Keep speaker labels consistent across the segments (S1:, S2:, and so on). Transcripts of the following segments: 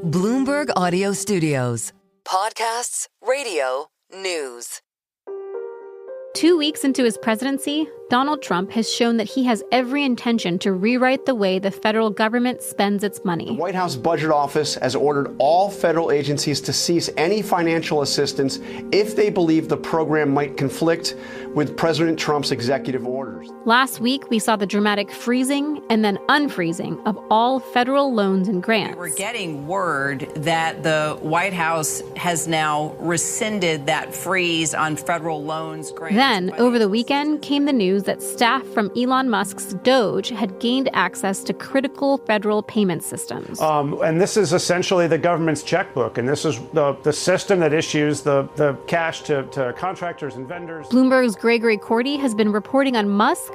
S1: Bloomberg Audio Studios. Podcasts, radio, news.
S2: 2 weeks into his presidency, Donald Trump has shown that he has every intention to rewrite the way the federal government spends its money.
S3: The White House Budget Office has ordered all federal agencies to cease any financial assistance if they believe the program might conflict with President Trump's executive orders.
S2: Last week, we saw the dramatic freezing and then unfreezing of all federal loans and grants.
S4: We're getting word that the White House has now rescinded that freeze on federal loans, grants.
S2: Then, over the weekend, came the news that staff from Elon Musk's Doge had gained access to critical federal payment systems.
S5: And this is essentially the government's checkbook, and this is the system that issues the cash to contractors and vendors.
S2: Bloomberg's Gregory Korte has been reporting on Musk,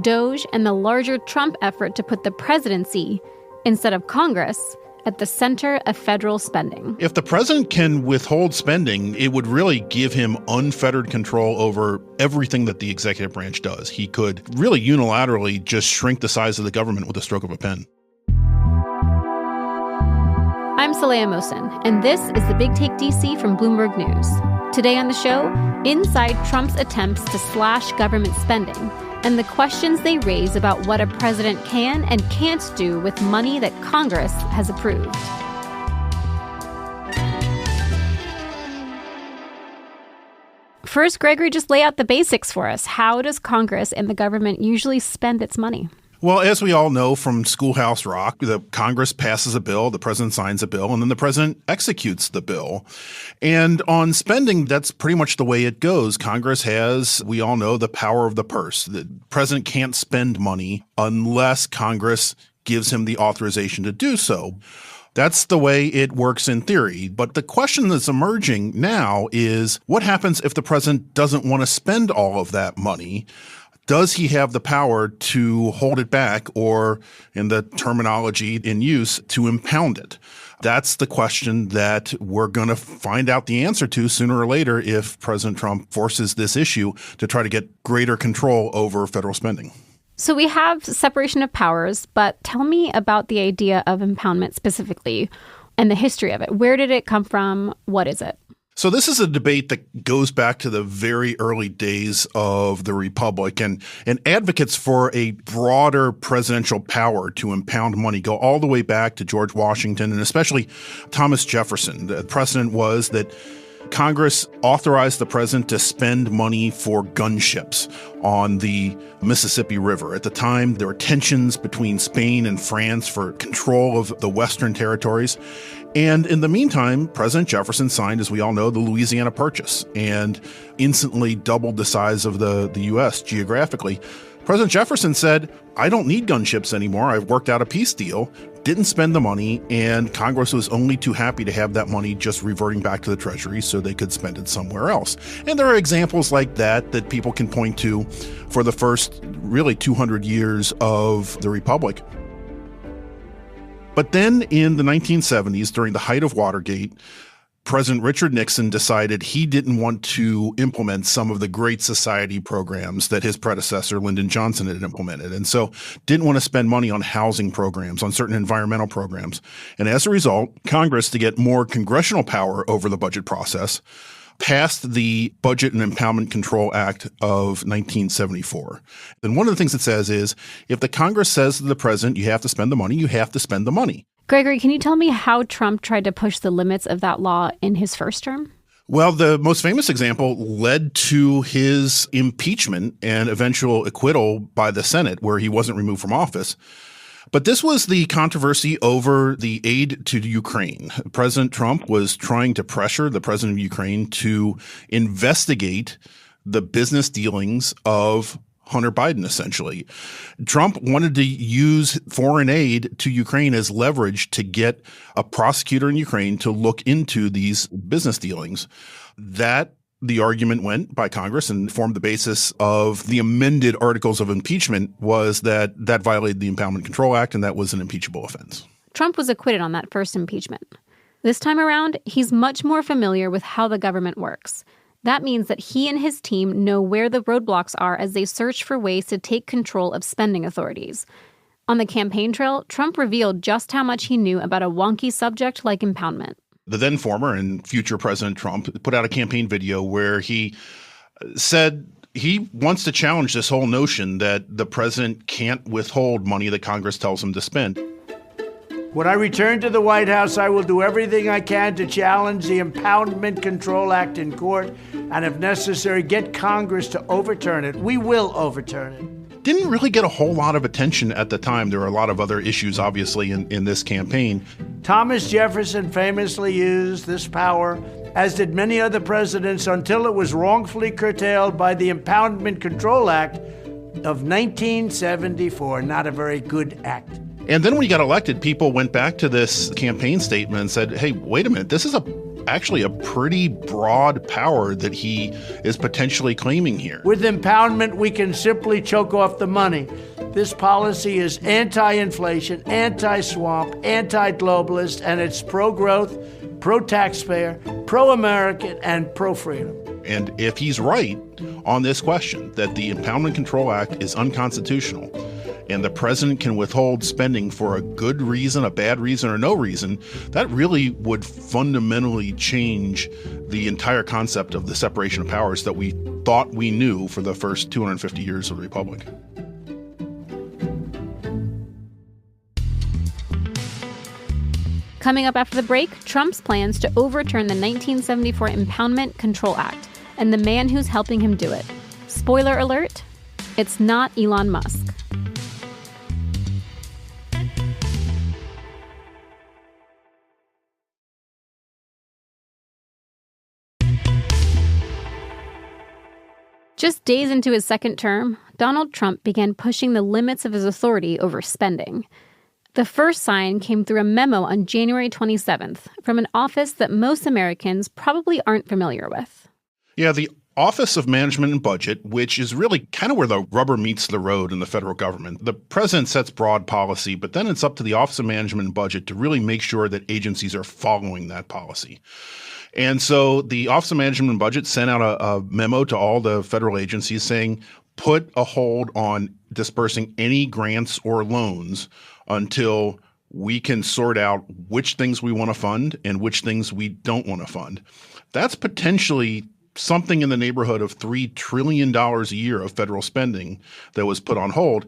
S2: Doge, and the larger Trump effort to put the presidency, instead of Congress, at the center of federal spending.
S6: If the president can withhold spending, it would really give him unfettered control over everything that the executive branch does. He could really unilaterally just shrink the size of the government with a stroke of a pen.
S2: I'm Saleha Mohsin, and this is the Big Take DC from Bloomberg News. Today on the show, inside Trump's attempts to slash government spending and the questions they raise about what a president can and can't do with money that Congress has approved. First, Gregory, just lay out the basics for us. How does Congress and the government usually spend its money?
S6: Well, as we all know from Schoolhouse Rock, the Congress passes a bill, the president signs a bill, and then the president executes the bill. And on spending, that's pretty much the way it goes. Congress has, we all know, the power of the purse. The president can't spend money unless Congress gives him the authorization to do so. That's the way it works in theory. But the question that's emerging now is, what happens if the president doesn't want to spend all of that money? Does he have the power to hold it back, or in the terminology in use, to impound it? That's the question that we're going to find out the answer to sooner or later if President Trump forces this issue to try to get greater control over federal spending.
S2: So we have separation of powers, but tell me about the idea of impoundment specifically and the history of it. Where did it come from? What is it?
S6: So this is a debate that goes back to the very early days of the Republic, and advocates for a broader presidential power to impound money go all the way back to George Washington and especially Thomas Jefferson. The precedent was that Congress authorized the president to spend money for gunships on the Mississippi River. At the time, there were tensions between Spain and France for control of the Western territories. And in the meantime, President Jefferson signed, as we all know, the Louisiana Purchase and instantly doubled the size of the U.S. geographically. President Jefferson said, I don't need gunships anymore. I've worked out a peace deal, didn't spend the money, and Congress was only too happy to have that money just reverting back to the Treasury so they could spend it somewhere else. And there are examples like that people can point to for the first really 200 years of the Republic. But then in the 1970s, during the height of Watergate, President Richard Nixon decided he didn't want to implement some of the Great Society programs that his predecessor, Lyndon Johnson, had implemented. And so didn't want to spend money on housing programs, on certain environmental programs. And as a result, Congress, to get more congressional power over the budget process, passed the Budget and Impoundment Control Act of 1974. And one of the things it says is, if the Congress says to the president, you have to spend the money, you have to spend the money.
S2: Gregory, can you tell me how Trump tried to push the limits of that law in his first term?
S6: Well, the most famous example led to his impeachment and eventual acquittal by the Senate, where he wasn't removed from office. But this was the controversy over the aid to Ukraine. President Trump was trying to pressure the president of Ukraine to investigate the business dealings of Hunter Biden, essentially. Trump wanted to use foreign aid to Ukraine as leverage to get a prosecutor in Ukraine to look into these business dealings. That, the argument went by Congress and formed the basis of the amended articles of impeachment, was that violated the Impoundment Control Act, and that was an impeachable offense.
S2: Trump was acquitted on that first impeachment. This time around, he's much more familiar with how the government works. That means that he and his team know where the roadblocks are as they search for ways to take control of spending authorities. On the campaign trail, Trump revealed just how much he knew about a wonky subject like impoundment.
S6: The then former and future President Trump put out a campaign video where he said he wants to challenge this whole notion that the president can't withhold money that Congress tells him to spend.
S7: When I return to the White House, I will do everything I can to challenge the Impoundment Control Act in court and, if necessary, get Congress to overturn it. We will overturn it.
S6: Didn't really get a whole lot of attention at the time. There were a lot of other issues, obviously, in this campaign.
S7: Thomas Jefferson famously used this power, as did many other presidents, until it was wrongfully curtailed by the Impoundment Control Act of 1974. Not a very good act.
S6: And then when he got elected, people went back to this campaign statement and said, hey, wait a minute, this is actually a pretty broad power that he is potentially claiming here.
S7: With impoundment, we can simply choke off the money. This policy is anti-inflation, anti-swamp, anti-globalist, and it's pro-growth, pro-taxpayer, pro-American, and pro-freedom.
S6: And if he's right on this question, that the Impoundment Control Act is unconstitutional, and the president can withhold spending for a good reason, a bad reason, or no reason, that really would fundamentally change the entire concept of the separation of powers that we thought we knew for the first 250 years of the Republic.
S2: Coming up after the break, Trump's plans to overturn the 1974 Impoundment Control Act and the man who's helping him do it. Spoiler alert, it's not Elon Musk. Just days into his second term, Donald Trump began pushing the limits of his authority over spending. The first sign came through a memo on January 27th from an office that most Americans probably aren't familiar with.
S6: Yeah, the Office of Management and Budget, which is really kind of where the rubber meets the road in the federal government. The president sets broad policy, but then it's up to the Office of Management and Budget to really make sure that agencies are following that policy. And so the Office of Management and Budget sent out a memo to all the federal agencies saying, put a hold on dispersing any grants or loans until we can sort out which things we want to fund and which things we don't want to fund. That's potentially something in the neighborhood of $3 trillion a year of federal spending that was put on hold.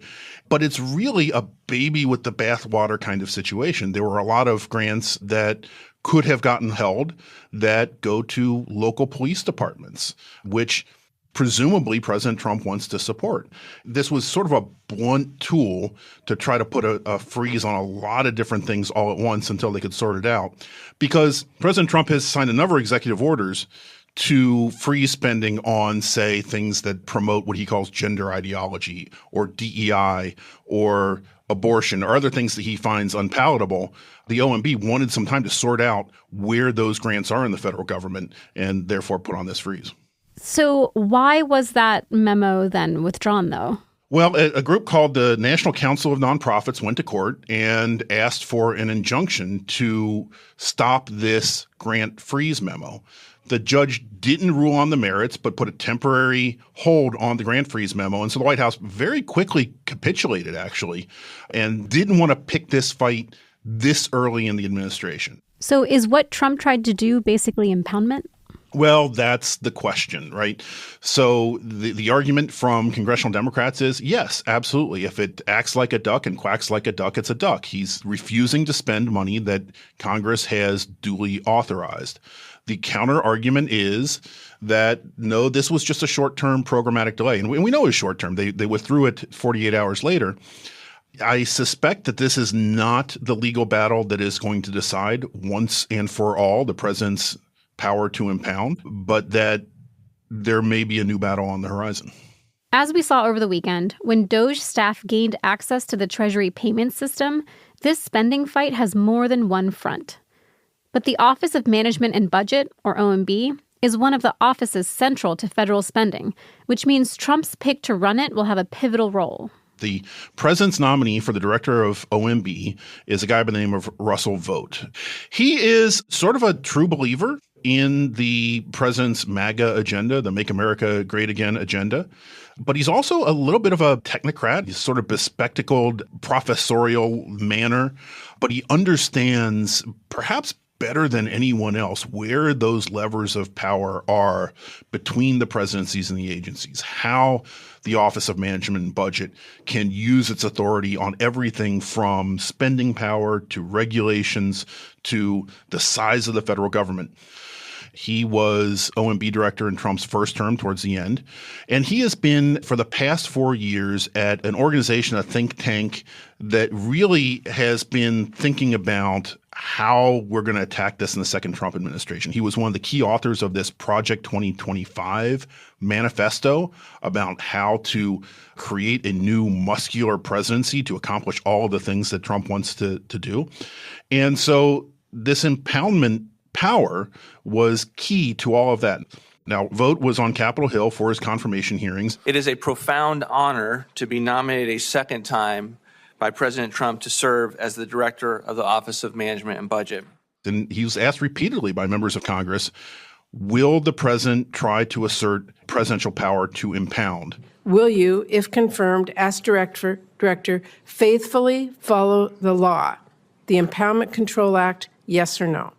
S6: But it's really a baby with the bathwater kind of situation. There were a lot of grants that could have gotten held that go to local police departments, which presumably President Trump wants to support. This was sort of a blunt tool to try to put a freeze on a lot of different things all at once until they could sort it out. Because President Trump has signed a number of executive orders to freeze spending on, say, things that promote what he calls gender ideology or DEI or abortion or other things that he finds unpalatable. The OMB wanted some time to sort out where those grants are in the federal government and therefore put on this freeze.
S2: So why was that memo then withdrawn, though?
S6: Well, a group called the National Council of Nonprofits went to court and asked for an injunction to stop this grant freeze memo. The judge didn't rule on the merits, but put a temporary hold on the grant freeze memo. And so the White House very quickly capitulated, actually, and didn't want to pick this fight this early in the administration.
S2: So is what Trump tried to do basically impoundment?
S6: Well, that's the question, right? So the argument from congressional Democrats is, yes, absolutely. If it acts like a duck and quacks like a duck, it's a duck. He's refusing to spend money that Congress has duly authorized. The counter argument is that, no, this was just a short-term programmatic delay. And we know it's short-term. They withdrew it 48 hours later. I suspect that this is not the legal battle that is going to decide once and for all the president's power to impound, but that there may be a new battle on the horizon.
S2: As we saw over the weekend, when DOJ staff gained access to the Treasury payment system, this spending fight has more than one front. But the Office of Management and Budget, or OMB, is one of the offices central to federal spending, which means Trump's pick to run it will have a pivotal role.
S6: The president's nominee for the director of OMB is a guy by the name of Russell Vought. He is sort of a true believer in the president's MAGA agenda, the Make America Great Again agenda. But he's also a little bit of a technocrat. He's sort of bespectacled, professorial manner, but he understands perhaps better than anyone else where those levers of power are between the presidencies and the agencies, how the Office of Management and Budget can use its authority on everything from spending power to regulations to the size of the federal government. He was OMB director in Trump's first term towards the end. And he has been, for the past 4 years, at an organization, a think tank, that really has been thinking about how we're going to attack this in the second Trump administration. He was one of the key authors of this Project 2025 manifesto about how to create a new muscular presidency to accomplish all of the things that Trump wants to do. And so this impoundment power was key to all of that. Now, Vogt was on Capitol Hill for his confirmation hearings.
S8: It is a profound honor to be nominated a second time by President Trump to serve as the director of the Office of Management and Budget.
S6: And he was asked repeatedly by members of Congress, will the president try to assert presidential power to impound?
S9: Will you, if confirmed as director, faithfully follow the law, the Impoundment Control Act, yes or no?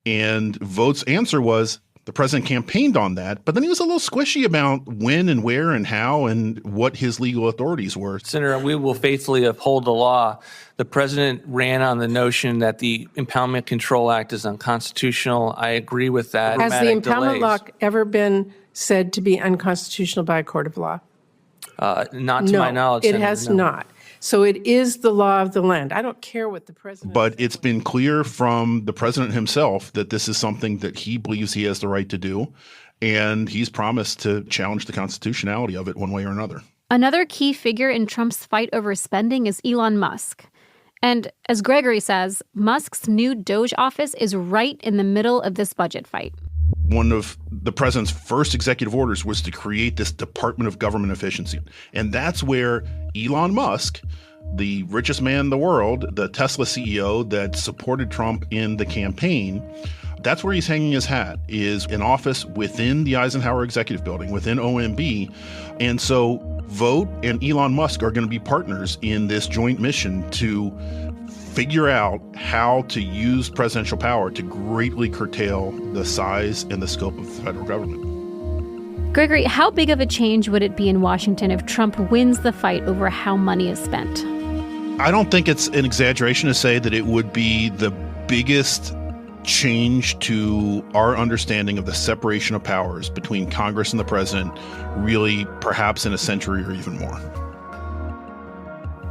S6: And Vogt's answer was the president campaigned on that, but then he was a little squishy about when and where and how and what his legal authorities were.
S8: Senator, we will faithfully uphold the law. The president ran on the notion that the Impoundment Control Act is unconstitutional. I agree with that.
S9: Has the impoundment law ever been said to be unconstitutional by a court of law?
S8: Not to my knowledge,
S9: Senator, it has not. So it is the law of the land. I don't care what the president.
S6: But it's been clear from the president himself that this is something that he believes he has the right to do. And he's promised to challenge the constitutionality of it one way or another.
S2: Another key figure in Trump's fight over spending is Elon Musk. And as Gregory says, Musk's new Doge office is right in the middle of this budget fight.
S6: One of the president's first executive orders was to create this Department of Government Efficiency. And that's where Elon Musk, the richest man in the world, the Tesla CEO that supported Trump in the campaign, that's where he's hanging his hat, is an office within the Eisenhower Executive Building, within OMB. And so Vogt and Elon Musk are going to be partners in this joint mission to figure out how to use presidential power to greatly curtail the size and the scope of the federal government.
S2: Gregory, how big of a change would it be in Washington if Trump wins the fight over how money is spent?
S6: I don't think it's an exaggeration to say that it would be the biggest change to our understanding of the separation of powers between Congress and the president, really perhaps in a century or even more.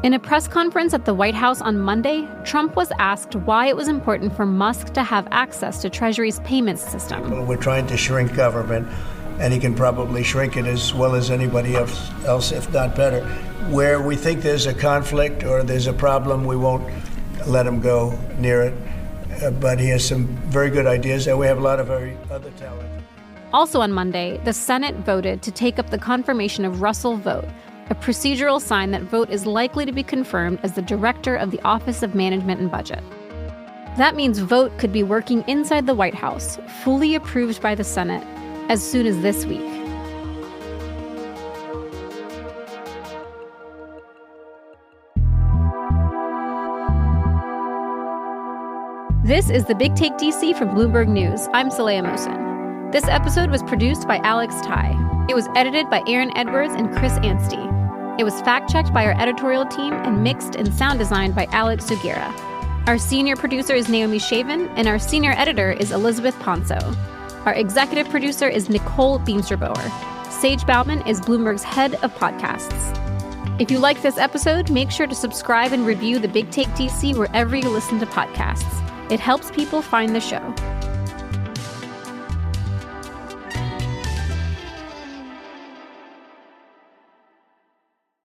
S2: In a press conference at the White House on Monday, Trump was asked why it was important for Musk to have access to Treasury's payments system.
S7: We're trying to shrink government, and he can probably shrink it as well as anybody else, if not better. Where we think there's a conflict or there's a problem, we won't let him go near it. But he has some very good ideas, and we have a lot of very other talent.
S2: Also on Monday, the Senate voted to take up the confirmation of Russell Vogt, a procedural sign that Vogt is likely to be confirmed as the director of the Office of Management and Budget. That means Vogt could be working inside the White House, fully approved by the Senate, as soon as this week. This is the Big Take DC from Bloomberg News. I'm Saleha Mohsin. This episode was produced by Alex Tai. It was edited by Aaron Edwards and Chris Anstey. It was fact-checked by our editorial team and mixed and sound designed by Alex Sugira. Our senior producer is Naomi Shaven, and our senior editor is Elizabeth Ponso. Our executive producer is Nicole Beamsterboer. Sage Bauman is Bloomberg's head of podcasts. If you liked this episode, make sure to subscribe and review the Big Take DC wherever you listen to podcasts. It helps people find the show.